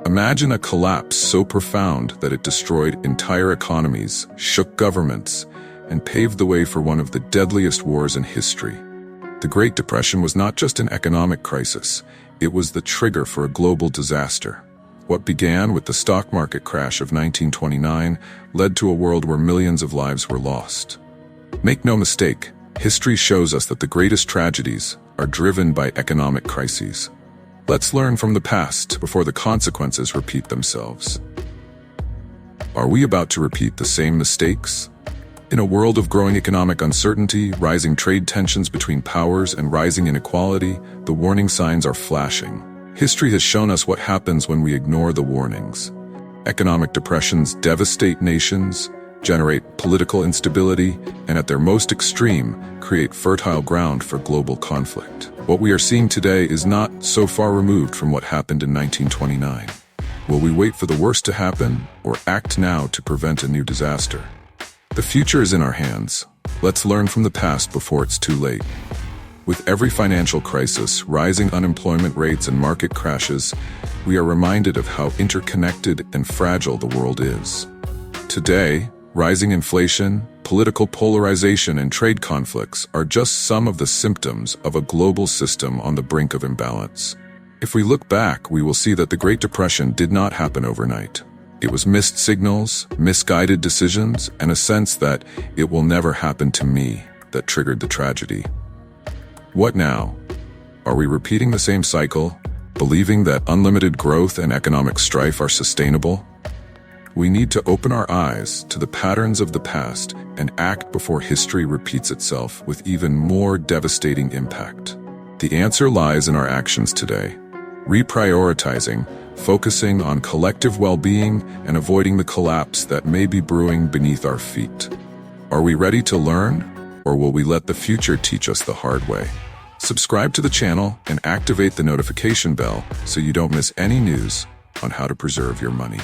Imagine a collapse so profound that it destroyed entire economies, shook governments, and paved the way for one of the deadliest wars in history. The Great Depression was not just an economic crisis, it was the trigger for a global disaster. What began with the stock market crash of 1929 led to a world where millions of lives were lost. Make no mistake, history shows us that the greatest tragedies are driven by economic crises. Let's learn from the past before the consequences repeat themselves. Are we about to repeat the same mistakes? In a world of growing economic uncertainty, rising trade tensions between powers, and rising inequality, the warning signs are flashing. History has shown us what happens when we ignore the warnings. Economic depressions devastate nations, generate political instability, and at their most extreme, create fertile ground for global conflict. What we are seeing today is not so far removed from what happened in 1929. Will we wait for the worst to happen, or act now to prevent a new disaster? The future is in our hands. Let's learn from the past before it's too late. With every financial crisis, rising unemployment rates, and market crashes, we are reminded of how interconnected and fragile the world is. Today, rising inflation, political polarization, and trade conflicts are just some of the symptoms of a global system on the brink of imbalance. If we look back, we will see that the Great Depression did not happen overnight. It was missed signals, misguided decisions, and a sense that it will never happen to me that triggered the tragedy. What now? Are we repeating the same cycle, believing that unlimited growth and economic strife are sustainable? We need to open our eyes to the patterns of the past and act before history repeats itself with even more devastating impact. The answer lies in our actions today. Reprioritizing, focusing on collective well-being, and avoiding the collapse that may be brewing beneath our feet. Are we ready to learn, or will we let the future teach us the hard way? Subscribe to the channel and activate the notification bell so you don't miss any news on how to preserve your money.